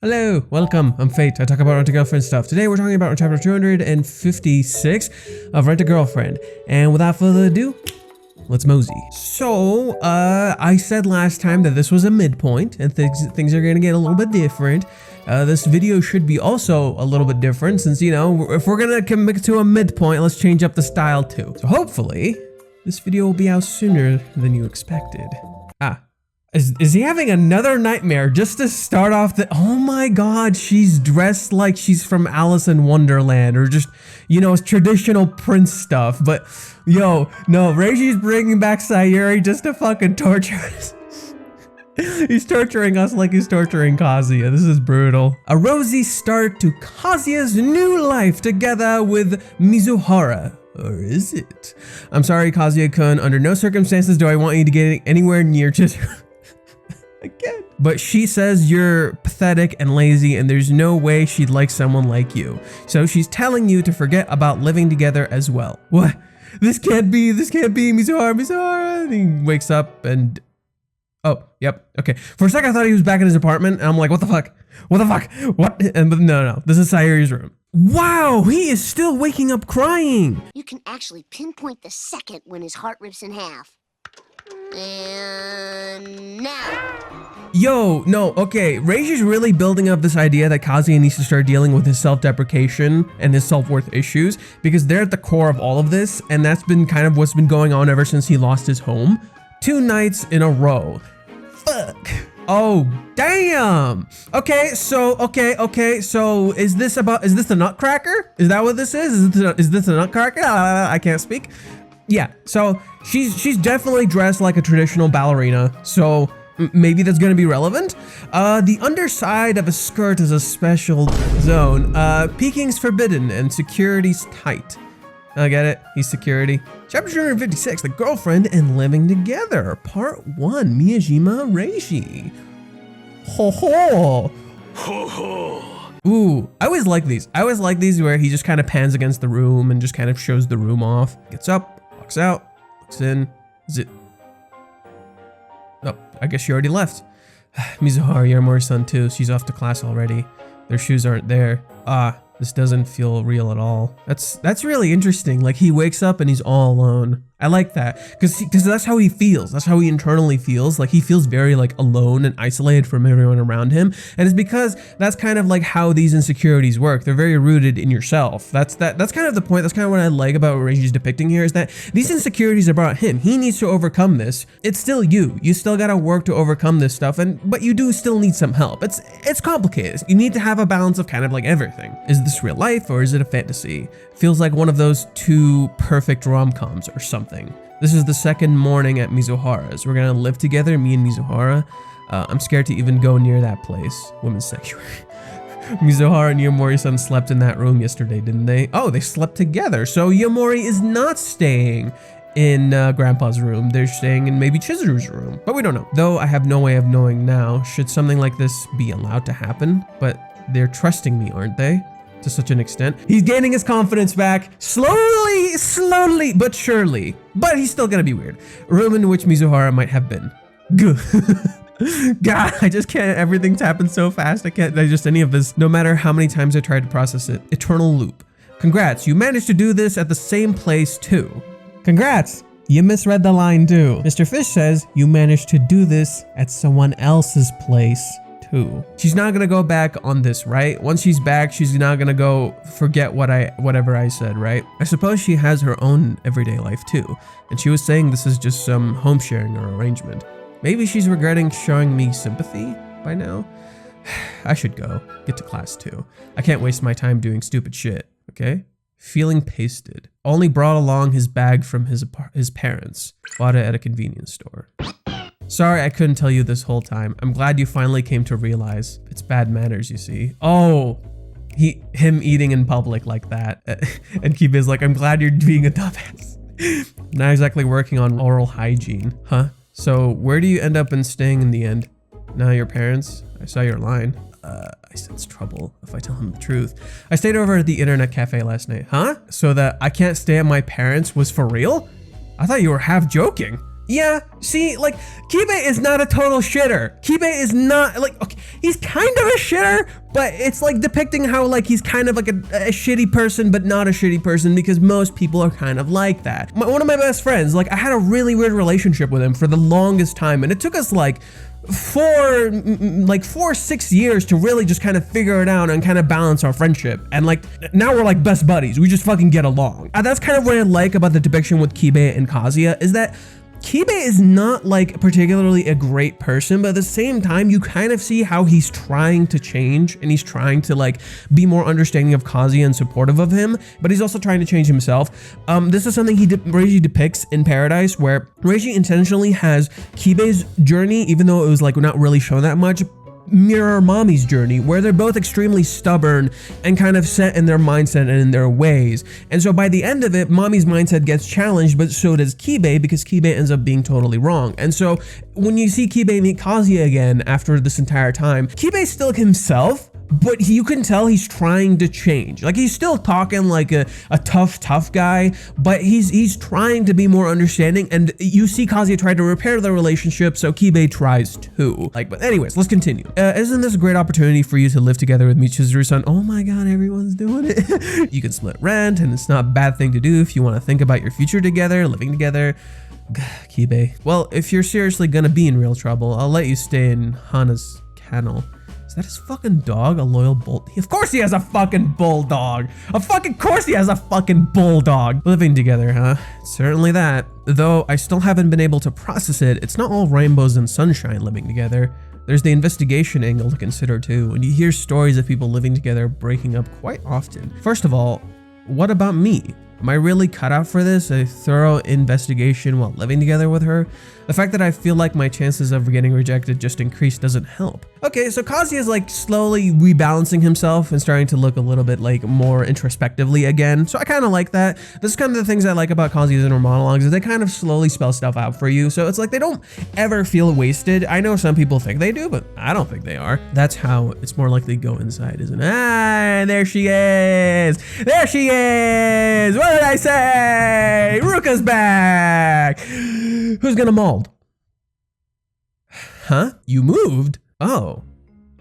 Hello, welcome, I'm Fate. I talk about Rent-A-Girlfriend stuff. Today we're talking about chapter 256 of Rent-A-Girlfriend. And without further ado, let's mosey. So, I said last time that this was a midpoint and things are gonna get a little bit different. This video should be also a little bit different since, you know, if we're gonna commit to a midpoint, let's change up the style too. So hopefully, this video will be out sooner than you expected. Is he having another nightmare just to start off the— oh my god, she's dressed like she's from Alice in Wonderland or just, you know, traditional prince stuff. But yo, no, Reiji's bringing back Sayuri just to fucking torture us. He's torturing us like he's torturing Kazuya. This is brutal. A rosy start to Kazuya's new life together with Mizuhara. Or is it? I'm sorry, Kazuya-kun. Under no circumstances do I want you to get anywhere near Chizuru. Again. But she says you're pathetic and lazy and there's no way she'd like someone like you. So she's telling you to forget about living together as well. What? This can't be, Mizuhara. And he wakes up and— oh, yep, okay. For a second I thought he was back in his apartment and I'm like, what the fuck? What the fuck? What? And but no, this is Sayuri's room. Wow, he is still waking up crying. You can actually pinpoint the second when his heart rips in half. And now. Yo, no, okay. Reiji's really building up this idea that Kazuya needs to start dealing with his self-deprecation and his self-worth issues because they're at the core of all of this, and that's been kind of what's been going on ever since he lost his home. 2 nights in a row. Fuck. Oh, damn. Okay, so is this the Nutcracker? Is that what this is? Is this a Nutcracker? I can't speak. Yeah, so she's definitely dressed like a traditional ballerina, so maybe that's gonna be relevant. The underside of a skirt is a special zone. Peeking's forbidden and security's tight. I get it, he's security. Chapter 256, The Girlfriend and Living Together, Part 1, Miyajima Reiji. Ho ho! Ho ho! Ooh, I always like these. I always like these where he just kind of pans against the room and just kind of shows the room off. Gets up, walks out, looks in. Is it? No, I guess she already left. Mizuhara, Yaramori-san too. She's off to class already. Their shoes aren't there. This doesn't feel real at all. That's really interesting. Like he wakes up and he's all alone. I like that because that's how he feels. That's how he internally feels. Like he feels very like alone and isolated from everyone around him. And it's because that's kind of like how these insecurities work. They're very rooted in yourself. That's kind of the point. That's kind of what I like about what Reiji's depicting here is that these insecurities are about him. He needs to overcome this. It's still you. You still gotta work to overcome this stuff. But you do still need some help. It's complicated. You need to have a balance of kind of like everything. Is this real life or is it a fantasy? Feels like one of those 2 perfect rom-coms or something. This is the second morning at Mizuhara's. We're gonna live together, me and Mizuhara. I'm scared to even go near that place. Women's sanctuary. Mizuhara and Yamori-san slept in that room yesterday, didn't they? Oh, they slept together. So Yamori is not staying in Grandpa's room. They're staying in maybe Chizuru's room, but we don't know. Though I have no way of knowing now. Should something like this be allowed to happen? But they're trusting me, aren't they? To such an extent. He's gaining his confidence back slowly but surely. But he's still gonna be weird. A room in which Mizuhara might have been. Good. God, I just can't. Everything's happened so fast. I can't digest any of this. No matter how many times I tried to process it. Eternal loop. Congrats, you managed to do this at the same place too. Congrats. You misread the line too. Mr. Fish says you managed to do this at someone else's place. She's not gonna go back on this, right? Once she's back, she's not gonna go forget whatever I said, right? I suppose she has her own everyday life too. And she was saying this is just some home sharing or arrangement. Maybe she's regretting showing me sympathy by now. I should go, get to class too. I can't waste my time doing stupid shit, okay? Feeling pasted. Only brought along his bag from his parents. Bought it at a convenience store. Sorry I couldn't tell you this whole time. I'm glad you finally came to realize it's bad manners, you see. Oh, him eating in public like that. And Kibe is like, I'm glad you're being a dumbass. Not exactly working on oral hygiene, huh? So where do you end up staying in the end? Now your parents? I saw your line. I sense trouble if I tell him the truth. I stayed over at the internet cafe last night, huh? So that I can't stay at my parents' was for real? I thought you were half joking. Yeah, see, like, Kibe is not a total shitter. Kibe is not, like, okay, he's kind of a shitter, but it's like depicting how, like, he's kind of like a shitty person, but not a shitty person, because most people are kind of like that. One of my best friends, like, I had a really weird relationship with him for the longest time, and it took us, like, 6 years to really just kind of figure it out and kind of balance our friendship. And like now we're like best buddies. We just fucking get along. And that's kind of what I like about the depiction with Kibe and Kazuya, is that Kibe is not like particularly a great person, but at the same time, you kind of see how he's trying to change and he's trying to like be more understanding of Kazuya and supportive of him, but he's also trying to change himself. This is something Reiji depicts in Paradise, where Reiji intentionally has Kibe's journey, even though it was like not really shown that much, mirror Mommy's journey, where they're both extremely stubborn and kind of set in their mindset and in their ways. And so by the end of it, Mommy's mindset gets challenged, but so does Kibe, because Kibe ends up being totally wrong. And so when you see Kibe meet Kazuya again after this entire time, Kibe's still himself, but you can tell he's trying to change. Like he's still talking like a tough guy, but he's trying to be more understanding, and you see Kazuya try to repair the relationship, so Kibe tries too. Like, but anyways, let's continue. Isn't this a great opportunity for you to live together with Michizuru-san? Oh my god, everyone's doing it. You can split rent, and it's not a bad thing to do if you want to think about your future together, living together. Kibe. Well, if you're seriously gonna be in real trouble, I'll let you stay in Hana's kennel. Is that his fucking dog? A loyal bull? Of course he has a fucking bulldog. Of fucking course he has a fucking bulldog. Living together, huh? Certainly that. Though I still haven't been able to process it, it's not all rainbows and sunshine living together. There's the investigation angle to consider too, and you hear stories of people living together breaking up quite often. First of all, what about me? Am I really cut out for this? A thorough investigation while living together with her? The fact that I feel like my chances of getting rejected just increased doesn't help. Okay, so Kazuya is like slowly rebalancing himself and starting to look a little bit like more introspectively again. So I kind of like that. This is kind of the things I like about Kazuya's inner monologues, is they kind of slowly spell stuff out for you. So it's like they don't ever feel wasted. I know some people think they do, but I don't think they are. That's how it's more likely to go inside, isn't it? Ah, there she is. There she is. What did I say? Ruka's back. Who's gonna mold? Huh? You moved? Oh.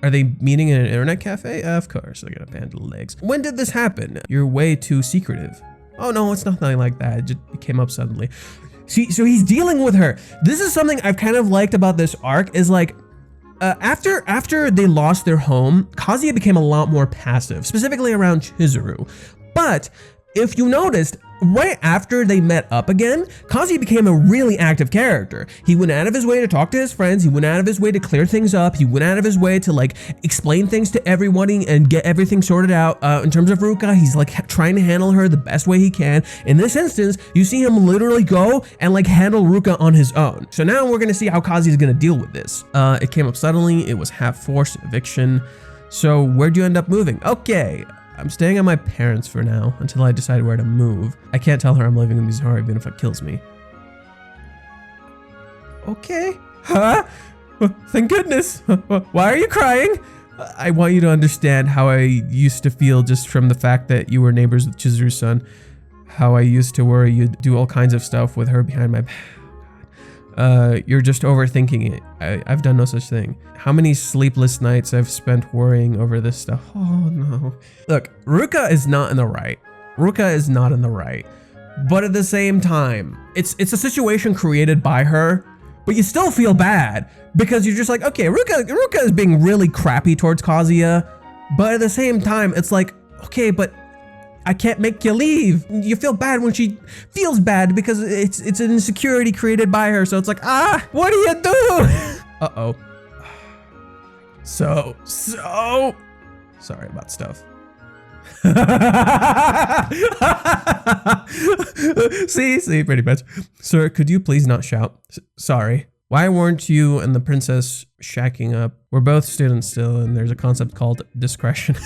Are they meeting in an internet cafe? Of course, they're gonna handle legs. When did this happen? You're way too secretive. Oh no, it's nothing like that. It came up suddenly. See, so he's dealing with her. This is something I've kind of liked about this arc, is like, after they lost their home, Kazuya became a lot more passive, specifically around Chizuru. But if you noticed, right after they met up again, Kazuya became a really active character. He went out of his way to talk to his friends. He went out of his way to clear things up. He went out of his way to like explain things to everybody and get everything sorted out. In terms of Ruka, he's like trying to handle her the best way he can. In this instance, you see him literally go and like handle Ruka on his own. So now we're gonna see how Kazuya is gonna deal with this. It came up suddenly. It was half forced eviction. So where'd you end up moving? Okay. I'm staying at my parents' for now, until I decide where to move. I can't tell her I'm living in Mizuhara even if it kills me. Okay. Huh? Thank goodness. Why are you crying? I want you to understand how I used to feel just from the fact that you were neighbors with Chizuru's son. How I used to worry you'd do all kinds of stuff with her behind my back. You're just overthinking it. I've done no such thing. How many sleepless nights I've spent worrying over this stuff. Oh no. Look, Ruka is not in the right. Ruka is not in the right. But at the same time, it's a situation created by her, but you still feel bad because you're just like, okay, Ruka is being really crappy towards Kazuya, but at the same time, it's like, okay, but I can't make you leave. You feel bad when she feels bad because it's an insecurity created by her. So it's like, what do you do? Uh-oh. So sorry about stuff. see, pretty much. Sir, could you please not shout? Sorry. Why weren't you and the princess shacking up? We're both students still, and there's a concept called discretion.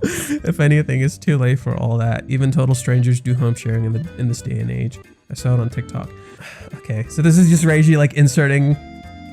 If anything, it's too late for all that. Even total strangers do home sharing in this day and age. I saw it on TikTok. Okay, so this is just Reiji like inserting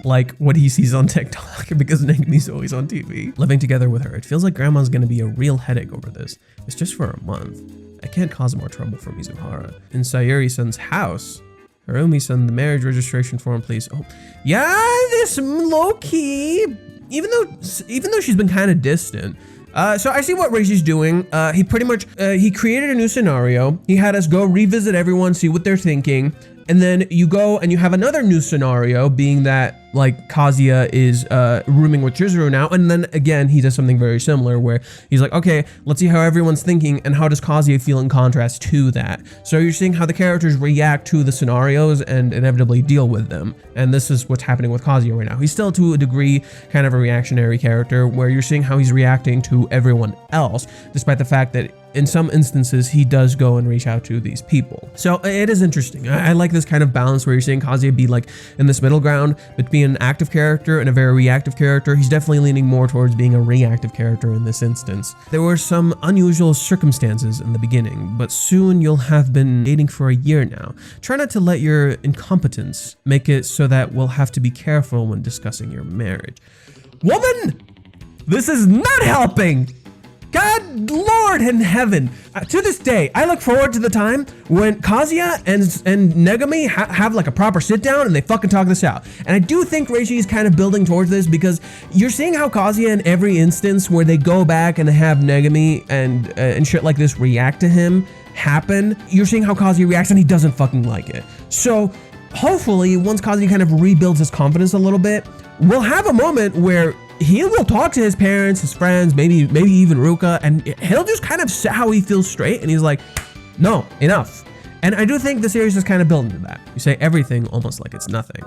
like what he sees on TikTok because Negami's always on TV. Living together with her, it feels like grandma's gonna be a real headache over this. It's just for a month. I can't cause more trouble for Mizuhara. In Sayuri-san's house. Harumi-san, the marriage registration form, please. Oh, yeah, this low-key, even though she's been kind of distant. So I see what Reiji's doing. He pretty much, he created a new scenario. He had us go revisit everyone, see what they're thinking. And then you go and you have another new scenario, being that like Kazuya is rooming with Chizuru now. And then again, he does something very similar where he's like, okay, let's see how everyone's thinking and how does Kazuya feel in contrast to that. So you're seeing how the characters react to the scenarios and inevitably deal with them. And this is what's happening with Kazuya right now. He's still to a degree kind of a reactionary character where you're seeing how he's reacting to everyone else, despite the fact that in some instances, he does go and reach out to these people. So it is interesting. I like this kind of balance where you're seeing Kazuya be like in this middle ground between an active character and a very reactive character. He's definitely leaning more towards being a reactive character in this instance. There were some unusual circumstances in the beginning, but soon you'll have been dating for a year now. Try not to let your incompetence make it so that we'll have to be careful when discussing your marriage. Woman, this is not helping. God, Lord in heaven. To this day, I look forward to the time when Kazuya and Negami have like a proper sit down and they fucking talk this out. And I do think Reishi is kind of building towards this because you're seeing how Kazuya in every instance where they go back and have Negami and shit like this react to him happen. You're seeing how Kazuya reacts and he doesn't fucking like it. So hopefully once Kazuya kind of rebuilds his confidence a little bit, we'll have a moment where he will talk to his parents, his friends, maybe even Ruka, and he'll just kind of say how he feels straight, and he's like, no, enough. And I do think the series is kind of building to that. You say everything almost like it's nothing.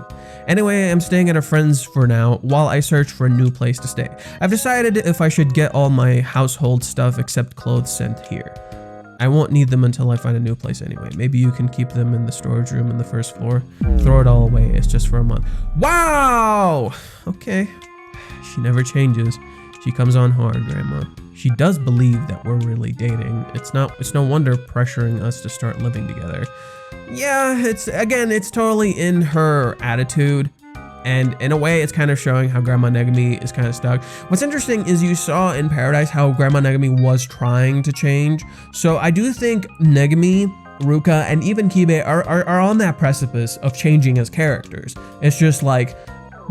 Anyway, I'm staying at a friend's for now while I search for a new place to stay. I've decided if I should get all my household stuff except clothes sent here. I won't need them until I find a new place anyway. Maybe you can keep them in the storage room on the first floor. Throw it all away, it's just for a month. Wow! Okay. She never changes. She comes on hard, Grandma. She does believe that we're really dating. It's no wonder pressuring us to start living together. Yeah, it's totally in her attitude. And in a way, it's kind of showing how Grandma Negami is kind of stuck. What's interesting is you saw in Paradise how Grandma Negami was trying to change. So I do think Negami, Ruka, and even Kibe are on that precipice of changing as characters. It's just like,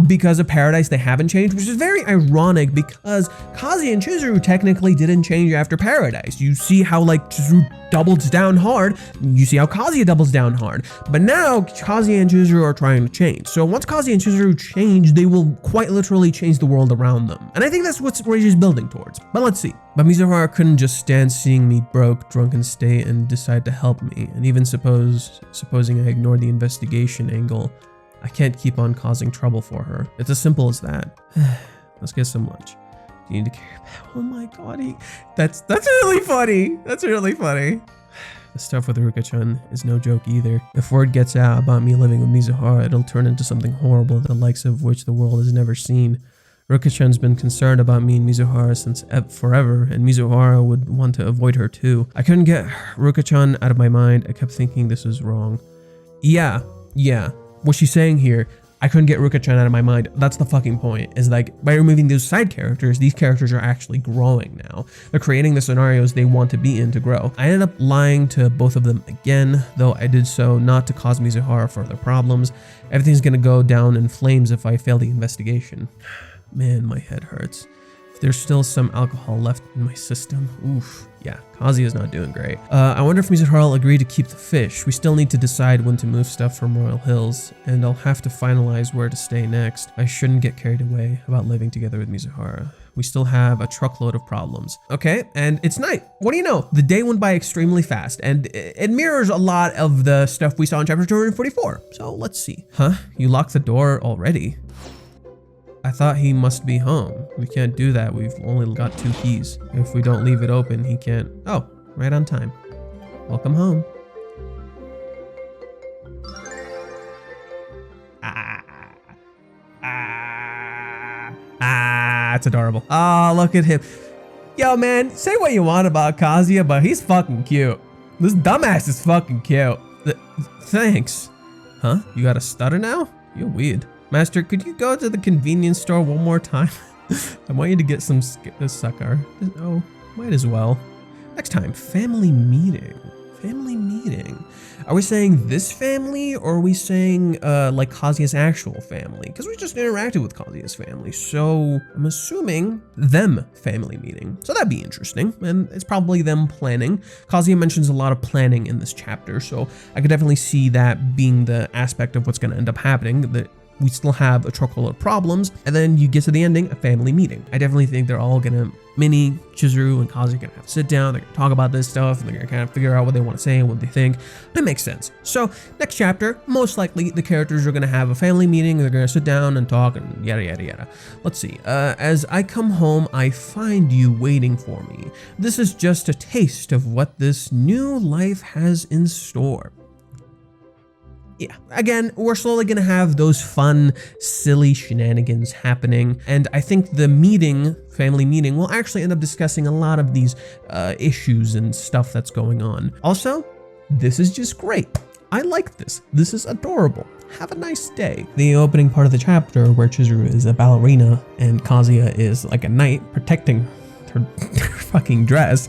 because of Paradise, they haven't changed, which is very ironic because Kazuya and Chizuru technically didn't change after Paradise. You see how like Chizuru doubles down hard, you see how Kazuya doubles down hard, but now Kazuya and Chizuru are trying to change. So once Kazuya and Chizuru change, they will quite literally change the world around them. And I think that's what Reishi is building towards, but let's see. But Mizuhara couldn't just stand seeing me broke, drunken state and decide to help me. And even supposing I ignored the investigation angle, I can't keep on causing trouble for her. It's as simple as that. Let's get some lunch. Do you need to carry back? Oh my god, that's really funny. That's really funny. The stuff with Ruka-chan is no joke either. If word gets out about me living with Mizuhara, it'll turn into something horrible, the likes of which the world has never seen. Ruka-chan's been concerned about me and Mizuhara since forever, and Mizuhara would want to avoid her too. I couldn't get Ruka-chan out of my mind. I kept thinking this was wrong. Yeah. What she's saying here, I couldn't get Ruka-chan out of my mind. That's the fucking point, is like, by removing those side characters, these characters are actually growing now. They're creating the scenarios they want to be in to grow. I ended up lying to both of them again, though I did so not to cause Mizuhara further problems. Everything's gonna go down in flames if I fail the investigation. Man, my head hurts. If there's still some alcohol left in my system, oof. Yeah, Kazuya's not doing great. I wonder if Mizuhara will agree to keep the fish. We still need to decide when to move stuff from Royal Hills, and I'll have to finalize where to stay next. I shouldn't get carried away about living together with Mizuhara. We still have a truckload of problems. Okay, and it's night. What do you know? The day went by extremely fast, and it mirrors a lot of the stuff we saw in chapter 244. So let's see. Huh? You locked the door already? I thought he must be home. We can't do that. We've only got 2 keys. If we don't leave it open, he can't. Oh, right on time. Welcome home. It's adorable. Oh, look at him. Yo, man, say what you want about Kazuya, but he's fucking cute. This dumbass is fucking cute. Thanks. Huh? You got a stutter now? You're weird. Master, could you go to the convenience store one more time? I want you to get some sucker. Oh, might as well. Next time, family meeting. Family meeting. meeting? Are we saying this family, or are we saying like Kazuya's actual family? Because we just interacted with Kazuya's family, so I'm assuming them family meeting. So that'd be interesting, and it's probably them planning. Kazuya mentions a lot of planning in this chapter, so I could definitely see that being the aspect of what's going to end up happening, that we still have a truckload of problems, and then you get to the ending, a family meeting. I definitely think they're all gonna, Minnie, Chizuru, and Kazuya are gonna have to sit down, they're gonna talk about this stuff, and they're gonna kind of figure out what they want to say and what they think. It makes sense. So next chapter, most likely the characters are gonna have a family meeting, they're gonna sit down and talk and yada yada yada. Let's see, as I come home, I find you waiting for me. This is just a taste of what this new life has in store. Yeah, again, we're slowly gonna have those fun, silly shenanigans happening, and I think the meeting, family meeting, will actually end up discussing a lot of these issues and stuff that's going on. Also, this is just great. I like this. This is adorable. Have a nice day. The opening part of the chapter where Chizuru is a ballerina and Kazuya is like a knight protecting her fucking dress,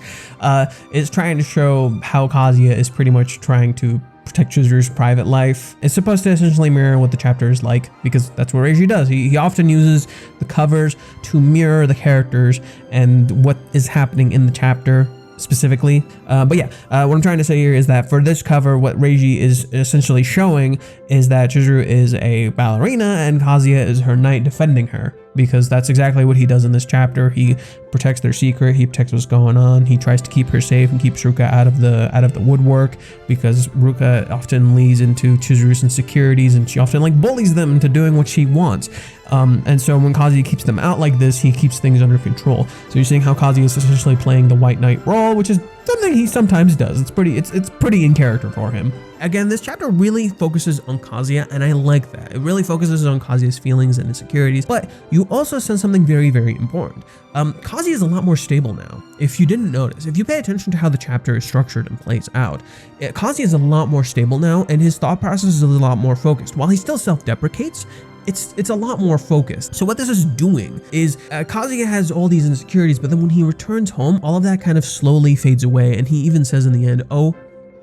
is trying to show how Kazuya is pretty much trying to protect Chizuru's private life. It's supposed to essentially mirror what the chapter is like, because that's what Reiji does. He often uses the covers to mirror the characters and what is happening in the chapter specifically. But yeah, what I'm trying to say here is that for this cover, what Reiji is essentially showing is that Chizuru is a ballerina and Kazuya is her knight defending her, because that's exactly what he does in this chapter. He protects their secret, he protects what's going on, he tries to keep her safe and keeps Ruka out of the woodwork, because Ruka often leads into Chizuru's insecurities and she often like bullies them into doing what she wants. And so when Kazuya keeps them out like this, he keeps things under control. So you're seeing how Kazuya is essentially playing the white knight role, which is something he sometimes does. It's pretty in character for him. Again, this chapter really focuses on Kazuya, and I like that. It really focuses on Kazuya's feelings and insecurities, but you also sense something very, very important. Kazuya is a lot more stable now. If you didn't notice, if you pay attention to how the chapter is structured and plays out, Kazuya is a lot more stable now, and his thought process is a lot more focused. While he still self-deprecates, it's a lot more focused. So what this is doing is Kazuya has all these insecurities, but then when he returns home, all of that kind of slowly fades away, and he even says in the end, oh,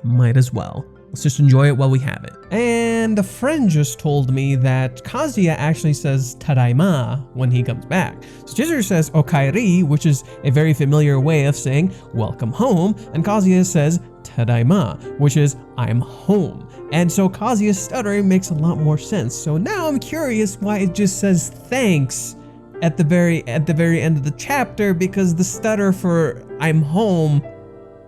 might as well. Let's just enjoy it while we have it. And a friend just told me that Kazuya actually says tadaima when he comes back. So Chizuru says okairi, which is a very familiar way of saying welcome home, and Kazuya says tadaima, which is I'm home. And so Kazuya's stuttering makes a lot more sense. So now I'm curious why it just says thanks at the very end of the chapter, because the stutter for I'm home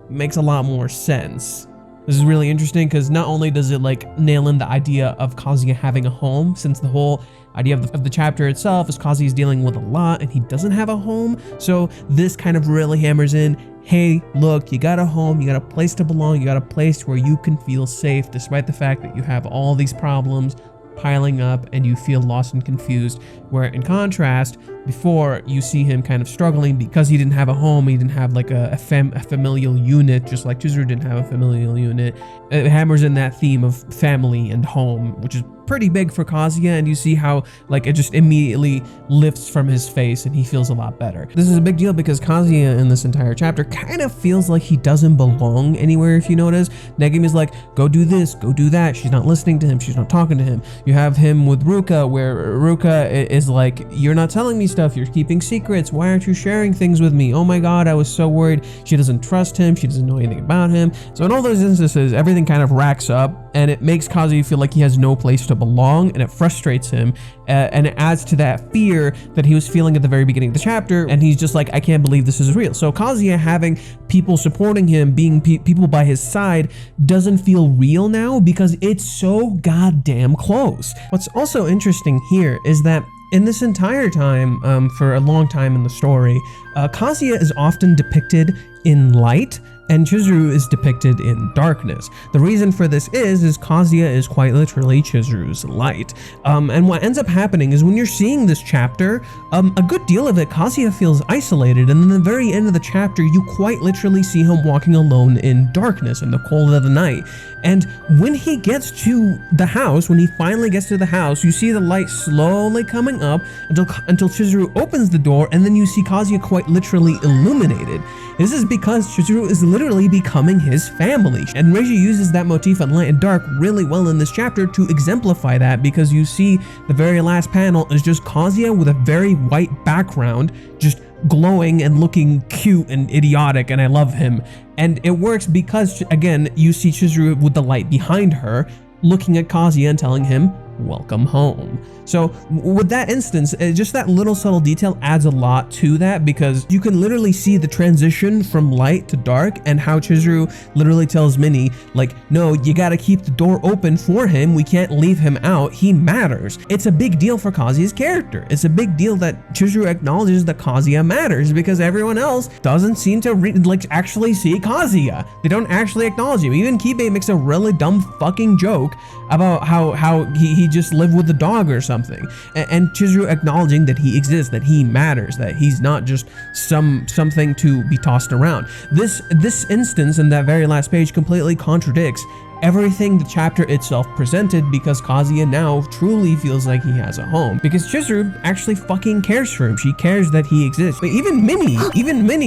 makes a lot more sense. This is really interesting because not only does it like nail in the idea of Kazuya having a home, since the whole idea of the chapter itself is Kazuya's dealing with a lot and he doesn't have a home. So this kind of really hammers in, hey, look, you got a home, you got a place to belong, you got a place where you can feel safe despite the fact that you have all these problems piling up and you feel lost and confused. Where in contrast, before you see him kind of struggling because he didn't have a home, he didn't have like a familial unit, just like Chizuru didn't have a familial unit. It hammers in that theme of family and home, which is pretty big for Kazuya, and you see how like it just immediately lifts from his face and he feels a lot better. This is a big deal because Kazuya in this entire chapter kind of feels like he doesn't belong anywhere. If you notice, Negimi's like, go do this, go do that. She's not listening to him, she's not talking to him. You have him with Ruka, where Ruka is like, you're not telling me stuff, you're keeping secrets, why aren't you sharing things with me? Oh my god, I was so worried. She doesn't trust him, she doesn't know anything about him. So in all those instances, everything kind of racks up and it makes Kazuya feel like he has no place to belong, and it frustrates him, and it adds to that fear that he was feeling at the very beginning of the chapter, and he's just like, I can't believe this is real. So Kazuya having people supporting him, being people by his side, doesn't feel real now because it's so goddamn close. What's also interesting here is that in this entire time, for a long time in the story, Kazuya is often depicted in light, and Chizuru is depicted in darkness. The reason for this is Kazuya is quite literally Chizuru's light. And what ends up happening is when you're seeing this chapter, a good deal of it, Kazuya feels isolated, and in the very end of the chapter, you quite literally see him walking alone in darkness in the cold of the night. And when he gets to the house, when he finally gets to the house, you see the light slowly coming up until Chizuru opens the door, and then you see Kazuya quite quite literally illuminated. This is because Chizuru is literally becoming his family. And Reiji uses that motif on light and dark really well in this chapter to exemplify that, because you see the very last panel is just Kazuya with a very white background, just glowing and looking cute and idiotic, and I love him. And it works because, again, you see Chizuru with the light behind her, looking at Kazuya and telling him, welcome home. So with that instance, just that little subtle detail adds a lot to that, because you can literally see the transition from light to dark, and how Chizuru literally tells Minnie, like, no, you gotta keep the door open for him, we can't leave him out, he matters. It's a big deal for Kazuya's character. It's a big deal that Chizuru acknowledges that Kazuya matters, because everyone else doesn't seem to actually see Kazuya. They don't actually acknowledge him. Even Kibe makes a really dumb fucking joke about how he just lived with the dog or something. And Chizuru acknowledging that he exists, that he matters, that he's not just something to be tossed around. This instance in that very last page completely contradicts everything the chapter itself presented, because Kazuya now truly feels like he has a home, because Chizuru actually fucking cares for him. She cares that he exists. But even Minnie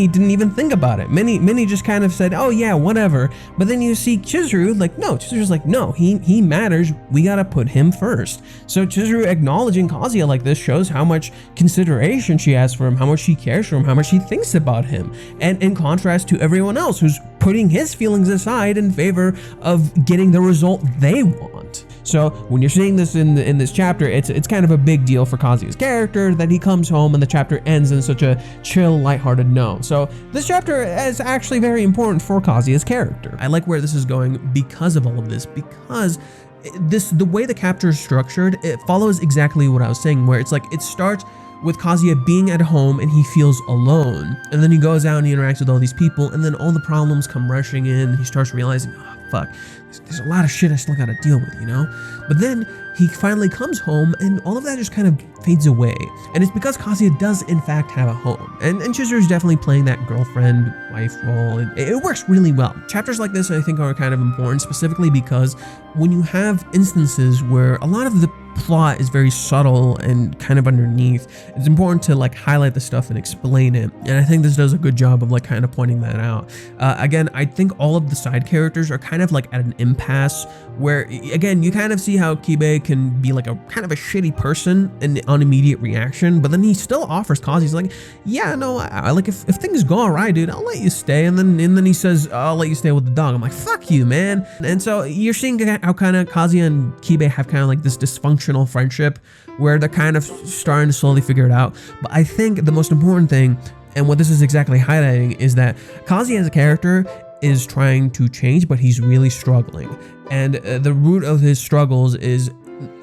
didn't even think about it. Minnie just kind of said, oh yeah, whatever. But then you see Chizuru like, no, Chizuru's like, no, he matters, we gotta put him first. So Chizuru acknowledging Kazuya like this shows how much consideration she has for him, how much she cares for him, how much she thinks about him, and in contrast to everyone else who's putting his feelings aside in favor of getting the result they want. So when you're seeing this in this chapter, it's kind of a big deal for Kazuya's character that he comes home and the chapter ends in such a chill, lighthearted note. So this chapter is actually very important for Kazuya's character. I like where this is going because of all of this, because the way the chapter is structured, it follows exactly what I was saying, where it's like it starts with Kazuya being at home and he feels alone, and then he goes out and he interacts with all these people, and then all the problems come rushing in, and he starts realizing, oh fuck, there's a lot of shit I still gotta deal with, you know? But then he finally comes home and all of that just kind of fades away, and it's because Kazuya does in fact have a home, and Chizuru's definitely playing that girlfriend wife role, and it works really well. Chapters like this I think are kind of important, specifically because when you have instances where a lot of the plot is very subtle and kind of underneath, it's important to like highlight the stuff and explain it, and I think this does a good job of like kind of pointing that out. Again, I think all of the side characters are kind of like at an impasse, where again you kind of see how Kibe can be like a kind of a shitty person on immediate reaction, but then he still offers cause. He's like, yeah, no, I like if things go all right, dude, I'll let you stay, and then he says, I'll let you stay with the dog. I'm like, fuck you, man. And so you're seeing how kind of Kazuya and Kibe have kind of like this dysfunctional friendship where they're kind of starting to slowly figure it out. But I think the most important thing, and what this is exactly highlighting, is that Kazuya as a character is trying to change, but he's really struggling. And the root of his struggles is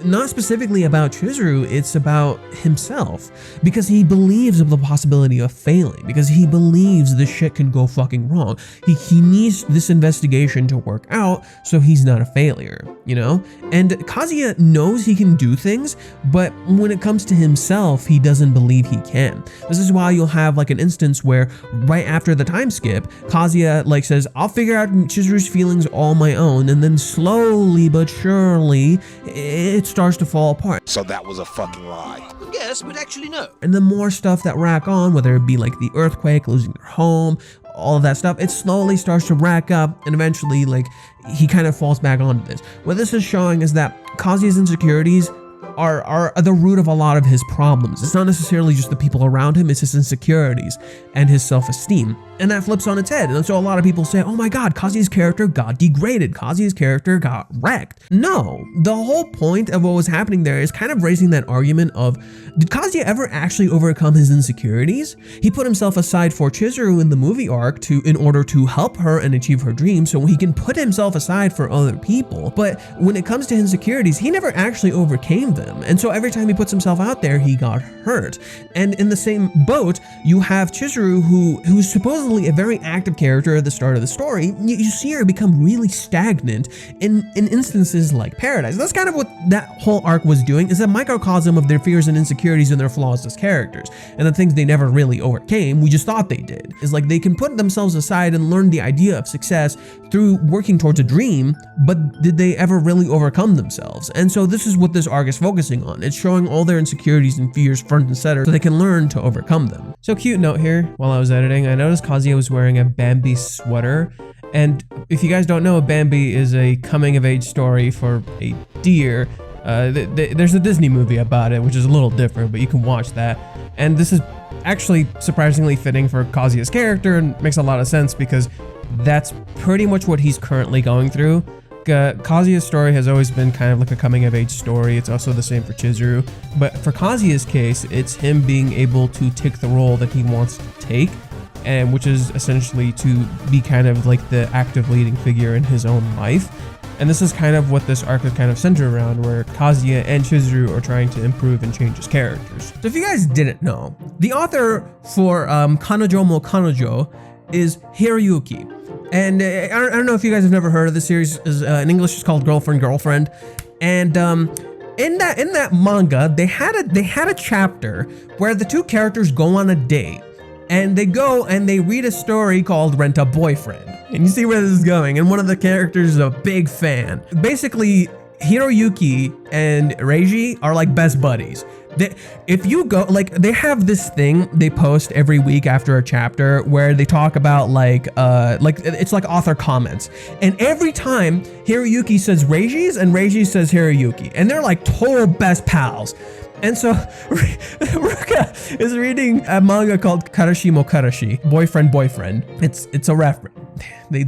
not specifically about Chizuru, it's about himself, because he believes of the possibility of failing, because he believes this shit can go fucking wrong. He needs this investigation to work out so he's not a failure, you know? And Kazuya knows he can do things, but when it comes to himself, he doesn't believe he can. This is why you'll have like an instance where right after the time skip, Kazuya like says, I'll figure out Chizuru's feelings all my own, and then slowly but surely it starts to fall apart. So that was a fucking lie. Yes, but actually no. And the more stuff that rack on, whether it be like the earthquake, losing their home, all of that stuff, it slowly starts to rack up, and eventually like he kind of falls back onto this. What this is showing is that Kazuya's insecurities are the root of a lot of his problems. It's not necessarily just the people around him, it's his insecurities and his self-esteem. And that flips on its head. And so a lot of people say, oh my god, Kazuya's character got degraded. Kazuya's character got wrecked. No, the whole point of what was happening there is kind of raising that argument of, did Kazuya ever actually overcome his insecurities? He put himself aside for Chizuru in the movie arc in order to help her and achieve her dreams, so he can put himself aside for other people. But when it comes to insecurities, he never actually overcame them. And so every time he puts himself out there, he got hurt. And in the same boat, you have Chizuru, who's supposedly a very active character at the start of the story. You see her become really stagnant in instances like Paradise. That's kind of what that whole arc was doing, is a microcosm of their fears and insecurities and their flaws as characters, and the things they never really overcame, we just thought they did. It's like they can put themselves aside and learn the idea of success through working towards a dream, but did they ever really overcome themselves? And so this is what this arc is focused focusing on. It's showing all their insecurities and fears front and center so they can learn to overcome them. So cute note here, while I was editing, I noticed Kazuya was wearing a Bambi sweater. And if you guys don't know, Bambi is a coming of age story for a deer. There's a Disney movie about it, which is a little different, but you can watch that. And this is actually surprisingly fitting for Kazuya's character and makes a lot of sense because that's pretty much what he's currently going through. Kazuya's story has always been kind of like a coming of age story. It's also the same for Chizuru. But for Kazuya's case, it's him being able to take the role that he wants to take, and which is essentially to be kind of like the active leading figure in his own life. And this is kind of what this arc is kind of centered around, where Kazuya and Chizuru are trying to improve and change his characters. So if you guys didn't know, the author for Kanojo mo Kanojo is Hiroyuki. And I don't know if you guys have never heard of this series. In English it's called Girlfriend. And in that manga, they had a chapter where the two characters go on a date. And they go and they read a story called Rent a Boyfriend. And you see where this is going. And one of the characters is a big fan. Basically, Hiroyuki and Reiji are like best buddies. If you go, like, they have this thing they post every week after a chapter where they talk about like it's like author comments. And every time Hiroyuki says Reiji's and Reiji says Hiroyuki. And they're like total best pals. And so Ruka is reading a manga called Karashi mo Karashi, Boyfriend. It's a reference. They're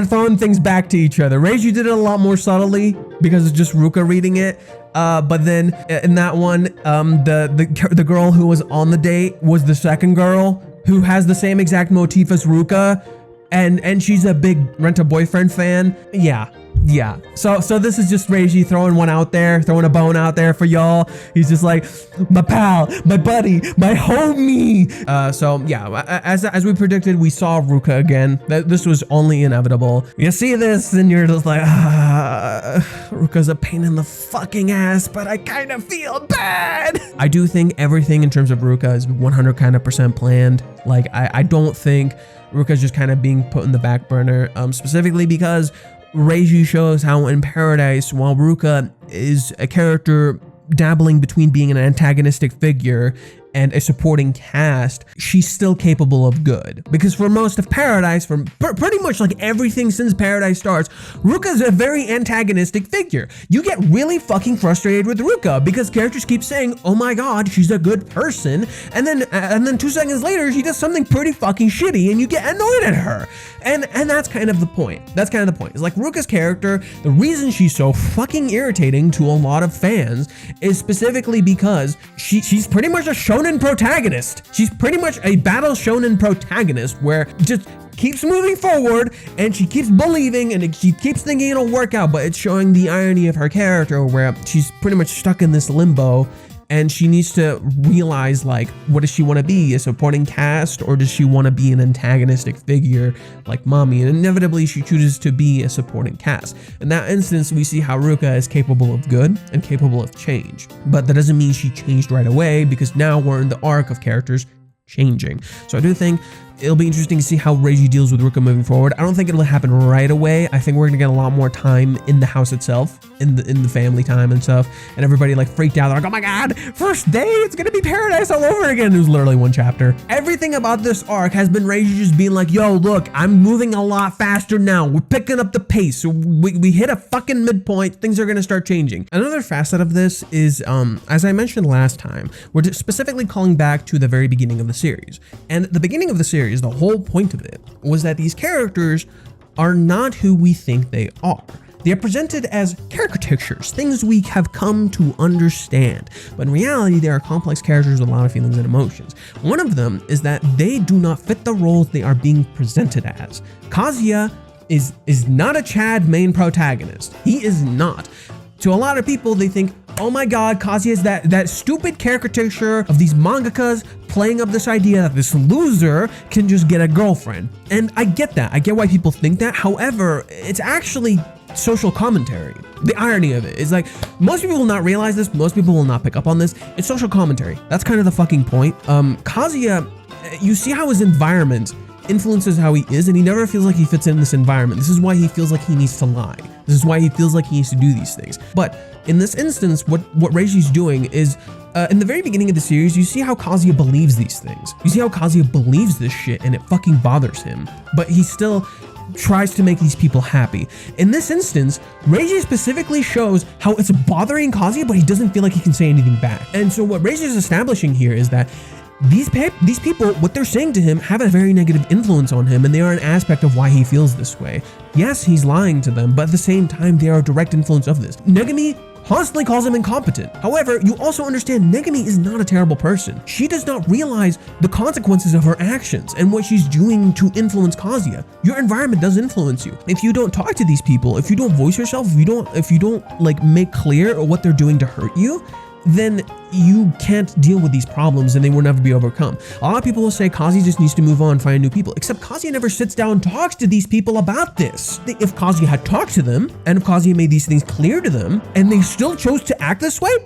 throwing things back to each other. Reiji did it a lot more subtly because it's just Ruka reading it. But then in that one, the girl who was on the date was the second girl who has the same exact motif as Ruka, and she's a big Rent a Boyfriend fan. Yeah. So this is just Reiji throwing one out there, throwing a bone out there for y'all. He's just like, my pal, my buddy, my homie. So yeah, as we predicted, we saw Ruka again. This was only inevitable. You see this and you're just like, Ruka's a pain in the fucking ass, but I kind of feel bad. I do think everything in terms of Ruka is 100% planned. Like, I don't think Ruka's just kind of being put in the back burner, specifically because Reiji shows how in Paradise, while Ruka is a character dabbling between being an antagonistic figure and a supporting cast, she's still capable of good. Because for most of Paradise, from pretty much like everything since Paradise starts, Ruka's a very antagonistic figure. You get really fucking frustrated with Ruka because characters keep saying, oh my god, she's a good person, and then 2 seconds later, she does something pretty fucking shitty and you get annoyed at her. And that's kind of the point. It's like Ruka's character, the reason she's so fucking irritating to a lot of fans is specifically because she's pretty much a shonen protagonist. She's pretty much a battle shonen protagonist where just keeps moving forward and she keeps believing and she keeps thinking it'll work out, but it's showing the irony of her character where she's pretty much stuck in this limbo and she needs to realize, like, what does she want to be, a supporting cast, or does she want to be an antagonistic figure like Mommy? And inevitably she chooses to be a supporting cast. In that instance, we see how Ruka is capable of good and capable of change, but that doesn't mean she changed right away, because now we're in the arc of characters changing. So I do think it'll be interesting to see how Reiji deals with Ruka moving forward. I don't think it'll happen right away. I think we're gonna get a lot more time in the house itself, in the family time and stuff, and everybody like freaked out. They're like, oh my god, first day, it's gonna be Paradise all over again. It was literally one chapter. Everything about this arc has been Reiji just being like, yo, look, I'm moving a lot faster now. We're picking up the pace. So we hit a fucking midpoint. Things are gonna start changing. Another facet of this is, as I mentioned last time, we're specifically calling back to the very beginning of the series. And the beginning of the series, the whole point of it was that these characters are not who we think they are. They are presented as caricatures, things we have come to understand. But in reality, they are complex characters with a lot of feelings and emotions. One of them is that they do not fit the roles they are being presented as. Kazuya is not a Chad main protagonist. He is not. To a lot of people, they think, oh my god, Kazuya is that stupid caricature of these mangakas playing up this idea that this loser can just get a girlfriend. And I get that. I get why people think that. However, it's actually social commentary. The irony of it is, like, most people will not realize this. Most people will not pick up on this. It's social commentary. That's kind of the fucking point. Kazuya, you see how his environment influences how he is, and he never feels like he fits in this environment. This is why he feels like he needs to lie. This is why he feels like he needs to do these things. But in this instance, what Reiji's doing is, in the very beginning of the series, you see how Kazuya believes these things. You see how Kazuya believes this shit, and it fucking bothers him. But he still tries to make these people happy. In this instance, Reiji specifically shows how it's bothering Kazuya, but he doesn't feel like he can say anything back. And so what Reiji is establishing here is that these people, what they're saying to him, have a very negative influence on him, and they are an aspect of why he feels this way. Yes, he's lying to them, but at the same time, they are a direct influence of this. Negami constantly calls him incompetent. However, you also understand Negami is not a terrible person. She does not realize the consequences of her actions and what she's doing to influence Kazuya. Your environment does influence you. If you don't talk to these people, if you don't voice yourself, if you don't like make clear what they're doing to hurt you, then you can't deal with these problems and they will never be overcome. A lot of people will say Kazuya just needs to move on, find new people, except Kazuya never sits down and talks to these people about this. If Kazuya had talked to them, and if Kazuya made these things clear to them, and they still chose to act this way,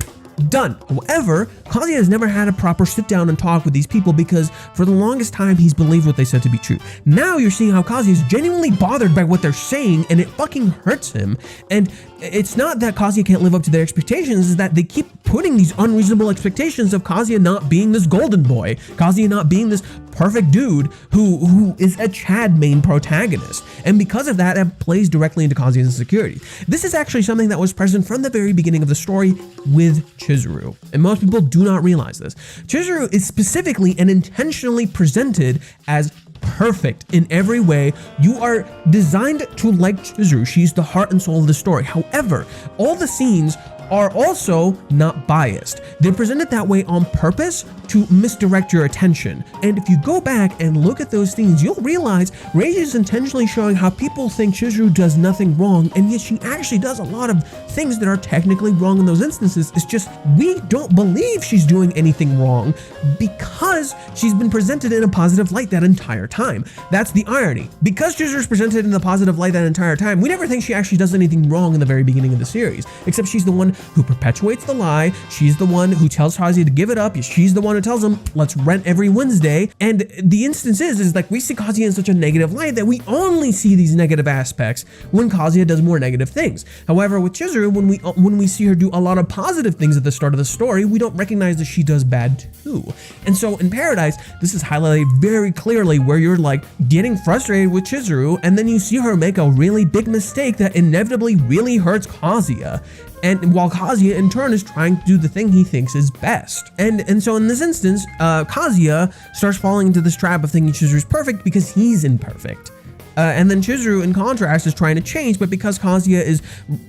done. However, Kazuya has never had a proper sit down and talk with these people because for the longest time he's believed what they said to be true. Now you're seeing how Kazuya is genuinely bothered by what they're saying and it fucking hurts him. And it's not that Kazuya can't live up to their expectations, it's that they keep putting these unreasonable expectations of Kazuya not being this golden boy, Kazuya not being this perfect dude who is a Chad main protagonist. And because of that, it plays directly into Kazuya's insecurity. This is actually something that was present from the very beginning of the story with Chizuru. And most people do not realize this. Chizuru is specifically and intentionally presented as perfect in every way. You are designed to like Chizuru. She's the heart and soul of the story. However, all the scenes are also not biased. They're presented that way on purpose to misdirect your attention. And if you go back and look at those things, you'll realize Reiji is intentionally showing how people think Chizuru does nothing wrong, and yet she actually does a lot of things that are technically wrong in those instances. It's just we don't believe she's doing anything wrong because she's been presented in a positive light that entire time. That's the irony. Because Chizuru's presented in a positive light that entire time, we never think she actually does anything wrong in the very beginning of the series, except she's the one who perpetuates the lie. She's the one who tells Kazuya to give it up. She's the one who tells him, let's rent every Wednesday. And the instance is like we see Kazuya in such a negative light that we only see these negative aspects when Kazuya does more negative things. However, with Chizuru, when we see her do a lot of positive things at the start of the story, we don't recognize that she does bad too. And so in Paradise, this is highlighted very clearly where you're like getting frustrated with Chizuru, and then you see her make a really big mistake that inevitably really hurts Kazuya. And while Kazuya in turn is trying to do the thing he thinks is best. And so in this instance, Kazuya starts falling into this trap of thinking Chizuru's perfect because he's imperfect. And then Chizuru, in contrast, is trying to change, but because Kazuya is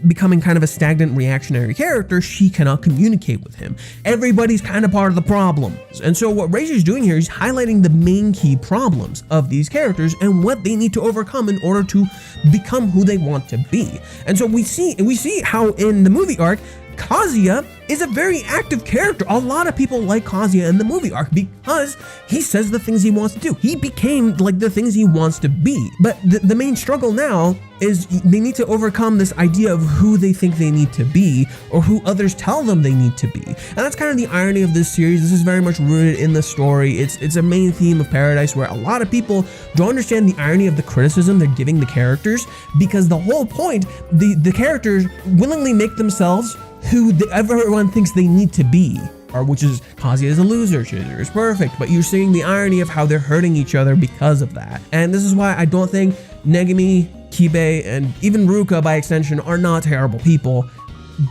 becoming kind of a stagnant reactionary character, she cannot communicate with him. Everybody's kind of part of the problem. And so what Reiji is doing here is highlighting the main key problems of these characters and what they need to overcome in order to become who they want to be. And so we see how in the movie arc, Kazuya is a very active character. A lot of people like Kazuya in the movie arc because he says the things he wants to do. He became like the things he wants to be. But the main struggle now is they need to overcome this idea of who they think they need to be or who others tell them they need to be. And that's kind of the irony of this series. This is very much rooted in the story. It's a main theme of Paradise where a lot of people don't understand the irony of the criticism they're giving the characters, because the whole point, the characters willingly make themselves who everyone thinks they need to be, or which is Kazuya is a loser, Chizuru is perfect, but you're seeing the irony of how they're hurting each other because of that. And this is why I don't think Negami, Kibe, and even Ruka by extension are not terrible people,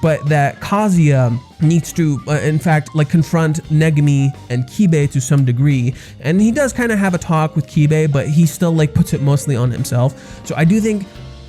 but that Kazuya needs to, in fact, like confront Negami and Kibe to some degree. And he does kind of have a talk with Kibe, but he still like puts it mostly on himself. So I do think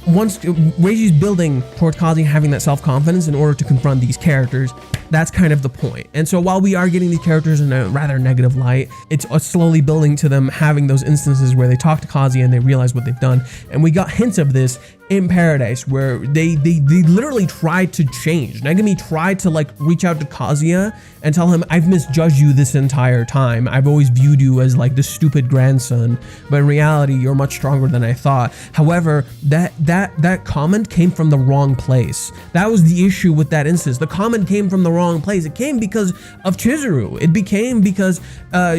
once Reiji's building toward Kazuya having that self-confidence in order to confront these characters, that's kind of the point. And so while we are getting these characters in a rather negative light, it's slowly building to them having those instances where they talk to Kazuya and they realize what they've done. And we got hints of this in Paradise where they literally tried to change. Negami tried to like reach out to Kazuya and tell him, I've misjudged you this entire time. I've always viewed you as like the stupid grandson, but in reality, you're much stronger than I thought. However, that that comment came from the wrong place. That was the issue with that instance. The comment came from the wrong place. It came because of Chizuru. It became because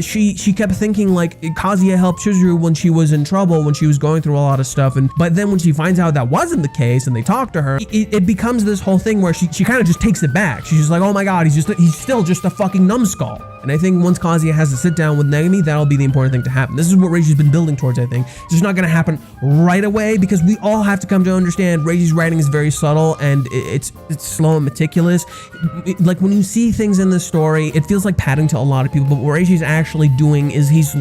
she kept thinking like Kazuya helped Chizuru when she was in trouble, when she was going through a lot of stuff, but then when she finds out that wasn't the case and they talk to her, it becomes this whole thing where she kind of just takes it back. She's just like, oh my god, he's still just a fucking numbskull. And I think once Kazuya has to sit down with Naomi, that'll be the important thing to happen. This is what Reiji's been building towards, I think. It's just not gonna happen right away because we all have to come to understand Reiji's writing is very subtle and it's slow and meticulous. Like when you see things in this story, it feels like padding to a lot of people, but what Reiji's actually doing is he's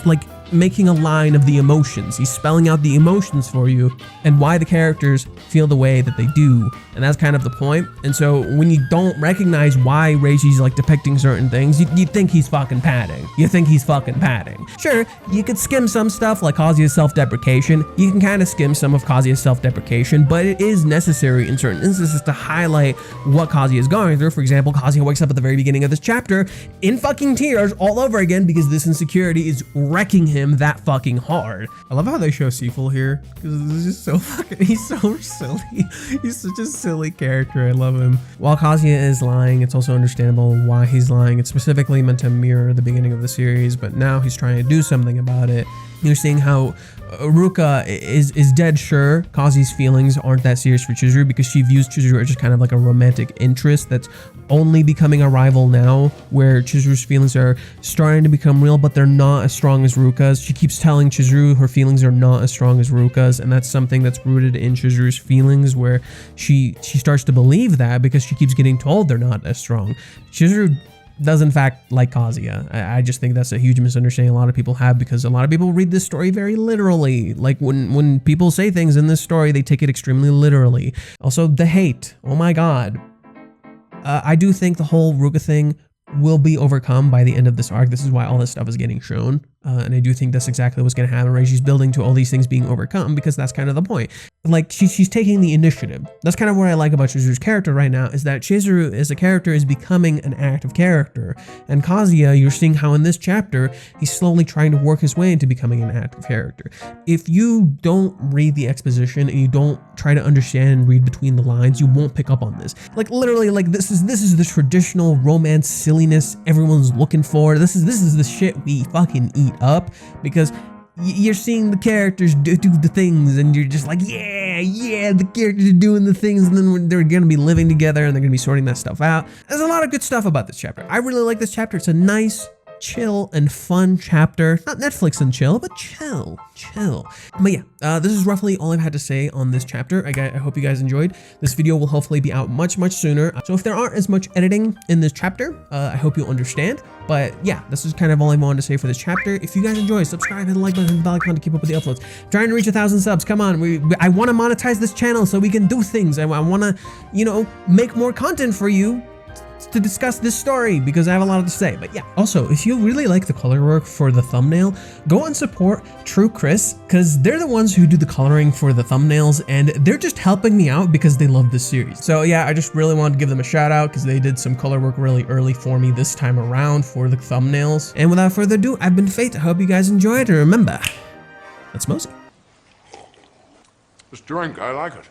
like making a line of the emotions. He's spelling out the emotions for you and why the characters feel the way that they do. And that's kind of the point. And so when you don't recognize why Reiji's like depicting certain things, you think he's fucking padding. You think he's fucking padding. Sure, you could skim some stuff like Kazuya's self-deprecation. You can kind of skim some of Kazuya's self-deprecation, but it is necessary in certain instances to highlight what Kazuya is going through. For example, Kazuya wakes up at the very beginning of this chapter in fucking tears all over again because this insecurity is wrecking him that fucking hard. I love how they show Seafull here because it's just so fucking, he's so silly. He's such a silly character. I love him. While Kazuya is lying, it's also understandable why he's lying. It's specifically meant to mirror the beginning of the series, but now he's trying to do something about it. You're seeing how Ruka is dead sure Kazuya's feelings aren't that serious for Chizuru because she views Chizuru as just kind of like a romantic interest that's only becoming a rival now, where Chizuru's feelings are starting to become real, but they're not as strong as Ruka's. She keeps telling Chizuru her feelings are not as strong as Ruka's, and that's something that's rooted in Chizuru's feelings, where she starts to believe that because she keeps getting told they're not as strong. Chizuru does in fact like Kazuya. I just think that's a huge misunderstanding a lot of people have because a lot of people read this story very literally. Like when people say things in this story, they take it extremely literally. Also, the hate. Oh my god. I do think the whole Ruka thing will be overcome by the end of this arc. This is why all this stuff is getting shown. And I do think that's exactly what's going to happen. Reiji's building to all these things being overcome because that's kind of the point. Like she's taking the initiative. That's kind of what I like about Chizuru's character right now, is that Chizuru as a character is becoming an active character. And Kazuya, you're seeing how in this chapter, he's slowly trying to work his way into becoming an active character. If you don't read the exposition and you don't try to understand and read between the lines, you won't pick up on this. Like literally, like this is the traditional romance silliness everyone's looking for. This is the shit we fucking eat up because you're seeing the characters do the things and you're just like, yeah, the characters are doing the things, and then they're gonna be living together and they're gonna be sorting that stuff out. There's a lot of good stuff about this chapter. I really like this chapter. It's a nice, chill and fun chapter. Not Netflix and chill, but chill. But yeah, this is roughly all I've had to say on this chapter. I hope you guys enjoyed. This video will hopefully be out much sooner. So if there aren't as much editing in this chapter, I hope you'll understand. But yeah, this is kind of all I wanted to say for this chapter. If you guys enjoy, subscribe, hit the like button, hit the bell icon to keep up with the uploads. I'm trying to reach 1,000 subs. Come on, I want to monetize this channel so we can do things. I want to, you know, make more content for you to discuss this story because I have a lot to say. But yeah, also if you really like the color work for the thumbnail, go and support True Chris because they're the ones who do the coloring for the thumbnails and they're just helping me out because they love this series. So yeah, I just really wanted to give them a shout out because they did some color work really early for me this time around for the thumbnails. And without further ado, I've been Fate. I hope you guys enjoyed, and remember, let's mosey. This drink, I like it.